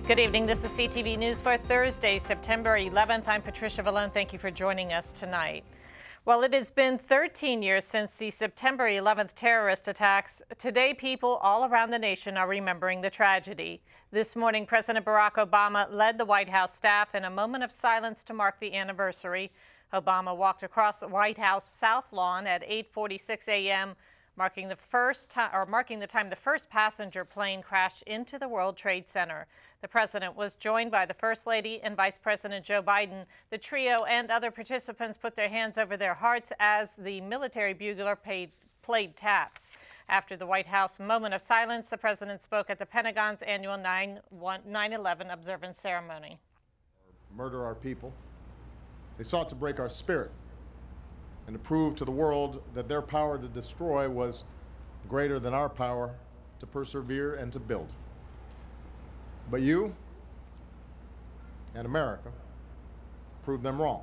Good evening. This is CTV News for Thursday, September 11th. I'm Patricia Vallone. Thank you for joining us tonight. Well, it has been 13 years since the September 11th terrorist attacks. Today, people all around the nation are remembering the tragedy. This morning, President Barack Obama led the White House staff in a moment of silence to mark the anniversary. Obama walked across the White House South Lawn at 8:46 a.m., marking the time the first passenger plane crashed into the World Trade Center. The president was joined by the First Lady and Vice President Joe Biden. The trio and other participants put their hands over their hearts as the military bugler played taps. After the White House moment of silence, the president spoke at the Pentagon's annual 9/11 observance ceremony. Murder our people. They sought to break our spirit and to prove to the world that their power to destroy was greater than our power to persevere and to build. But you and America proved them wrong.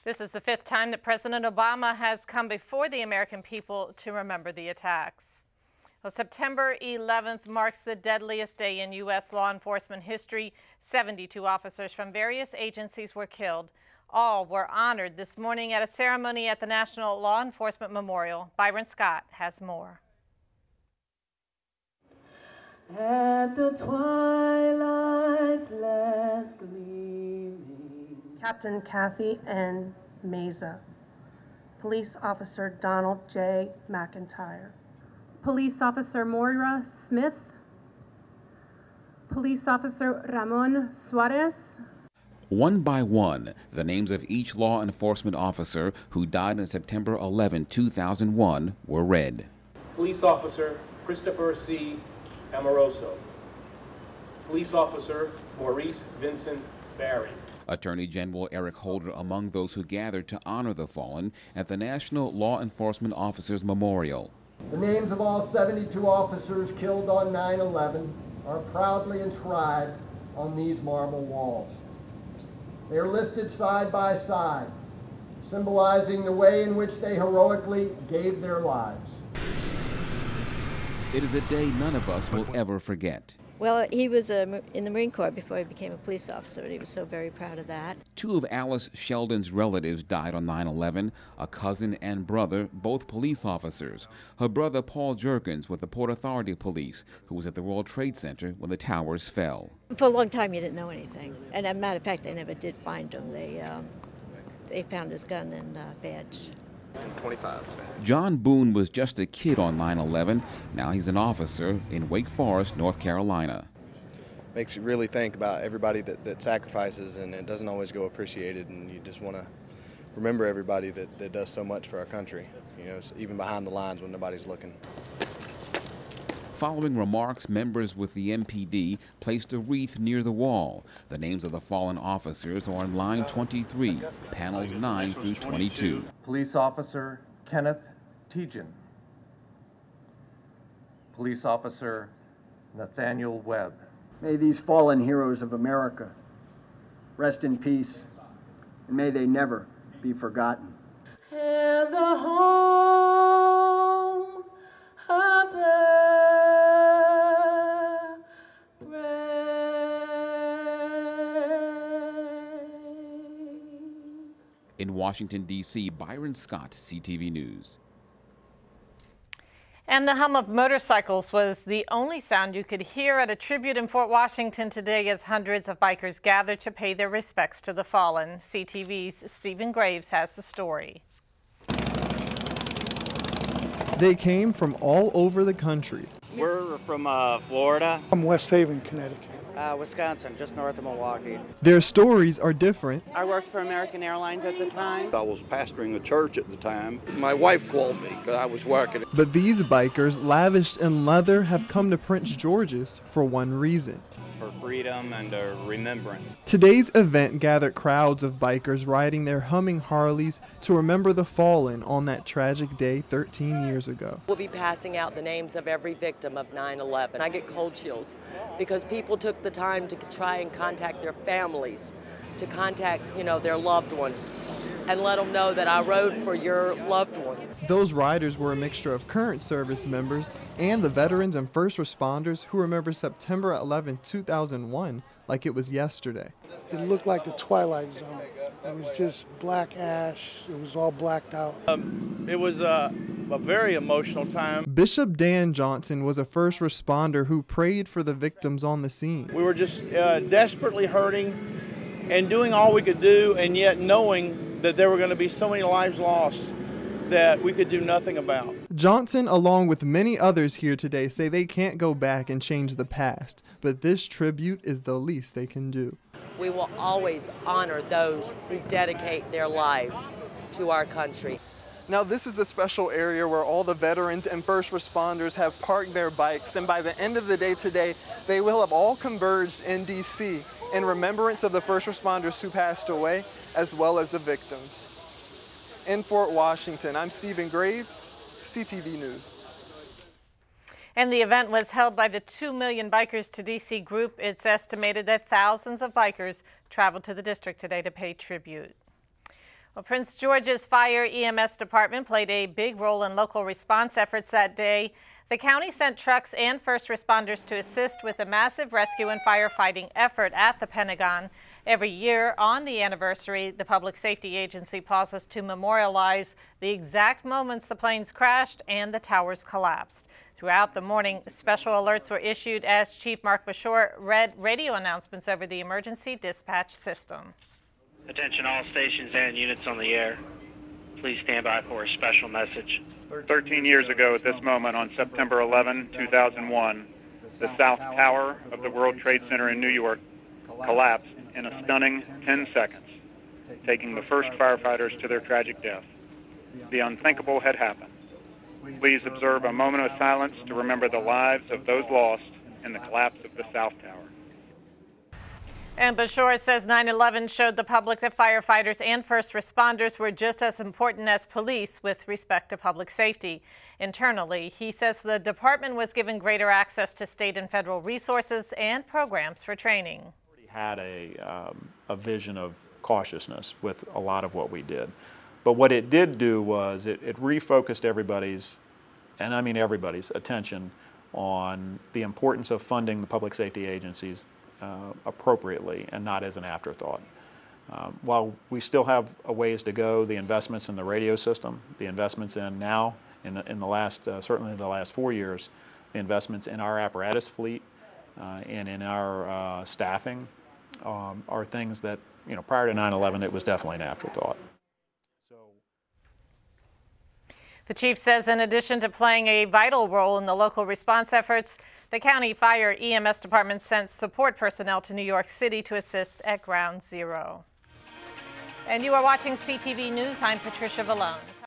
This is the fifth time that President Obama has come before the American people to remember the attacks. Well, September 11th marks the deadliest day in U.S. law enforcement history. 72 officers from various agencies were killed. All were honored this morning at a ceremony at the National Law Enforcement Memorial. Byron Scott has more. At the twilight's last gleaming. Captain Kathy N. Meza, Police Officer Donald J. McIntyre, Police Officer Moira Smith, Police Officer Ramon Suarez. One by one, the names of each law enforcement officer who died on September 11, 2001 were read. Police Officer Christopher C. Amoroso. Police Officer Maurice Vincent Barry. Attorney General Eric Holder among those who gathered to honor the fallen at the National Law Enforcement Officers Memorial. The names of all 72 officers killed on 9/11 are proudly inscribed on these marble walls. They are listed side by side, symbolizing the way in which they heroically gave their lives. It is a day none of us will ever forget. Well, he was in the Marine Corps before he became a police officer, and he was so very proud of that. Two of Alice Sheldon's relatives died on 9/11, a cousin and brother, both police officers. Her brother, Paul Jerkins, with the Port Authority Police, who was at the World Trade Center when the towers fell. For a long time, you didn't know anything. And as a matter of fact, they never did find him. They found his gun and badge. 25. John Boone was just a kid on 9/11. Now he's an officer in Wake Forest, North Carolina. Makes you really think about everybody that sacrifices, and it doesn't always go appreciated, and you just want to remember everybody that does so much for our country, you know, even behind the lines when nobody's looking. Following remarks, members with the MPD placed a wreath near the wall. The names of the fallen officers are on line 23, panels 9 through 22. Police Officer Kenneth Tejan. Police Officer Nathaniel Webb. May these fallen heroes of America rest in peace, and may they never be forgotten. And the home of the In Washington, D.C., Byron Scott, CTV News. And the hum of motorcycles was the only sound you could hear at a tribute in Fort Washington today as hundreds of bikers gathered to pay their respects to the fallen. CTV's Stephen Graves has the story. They came from all over the country. We're from Florida. From West Haven, Connecticut. Wisconsin, just north of Milwaukee. Their stories are different. I worked for American Airlines at the time. I was pastoring a church at the time. My wife called me because I was working. But these bikers, lavished in leather, have come to Prince George's for one reason. For freedom and remembrance. Today's event gathered crowds of bikers riding their humming Harleys to remember the fallen on that tragic day 13 years ago. We'll be passing out the names of every victim of 9/11. I get cold chills because people took the time to try and contact their families, to contact, their loved ones. and let them know that I rode for your loved one. Those riders were a mixture of current service members and the veterans and first responders who remember September 11, 2001 like it was yesterday. It looked like the Twilight Zone. It was just black ash. It was all blacked out. It was a very emotional time. Bishop Dan Johnson was a first responder who prayed for the victims on the scene. We were just desperately hurting and doing all we could do, and yet knowing that there were going to be so many lives lost that we could do nothing about. Johnson, along with many others here today, say they can't go back and change the past, but this tribute is the least they can do. We will always honor those who dedicate their lives to our country. Now this is the special area where all the veterans and first responders have parked their bikes, and by the end of the day today, they will have all converged in D.C. in remembrance of the first responders who passed away, as well as the victims. In Fort Washington, I'm Stephen Graves, CTV News. And the event was held by the 2 Million Bikers to D.C. group. It's estimated that thousands of bikers traveled to the district today to pay tribute. Well, Prince George's Fire EMS Department played a big role in local response efforts that day. The county sent trucks and first responders to assist with a massive rescue and firefighting effort at the Pentagon. Every year on the anniversary, the Public Safety Agency pauses to memorialize the exact moments the planes crashed and the towers collapsed. Throughout the morning, special alerts were issued as Chief Mark Bashore read radio announcements over the emergency dispatch system. Attention all stations and units on the air. Please stand by for a special message. 13 years ago at this moment, on September 11, 2001, the South Tower of the World Trade Center in New York collapsed in a stunning 10 seconds, taking the first firefighters to their tragic death. The unthinkable had happened. Please observe a moment of silence to remember the lives of those lost in the collapse of the South Tower. And Bashore says 9/11 showed the public that firefighters and first responders were just as important as police with respect to public safety. Internally, he says the department was given greater access to state and federal resources and programs for training. We had a vision of cautiousness with a lot of what we did. But what it did do was it refocused everybody's, and I mean everybody's, attention on the importance of funding the public safety agencies appropriately and not as an afterthought. While we still have a ways to go, the investments in the radio system, the investments in now, in the last, certainly the last 4 years, the investments in our apparatus fleet and in our staffing are things that, you know, prior to 9/11, it was definitely an afterthought. The chief says in addition to playing a vital role in the local response efforts, the county fire EMS department sent support personnel to New York City to assist at Ground Zero. And you are watching CTV News. I'm Patricia Vallone.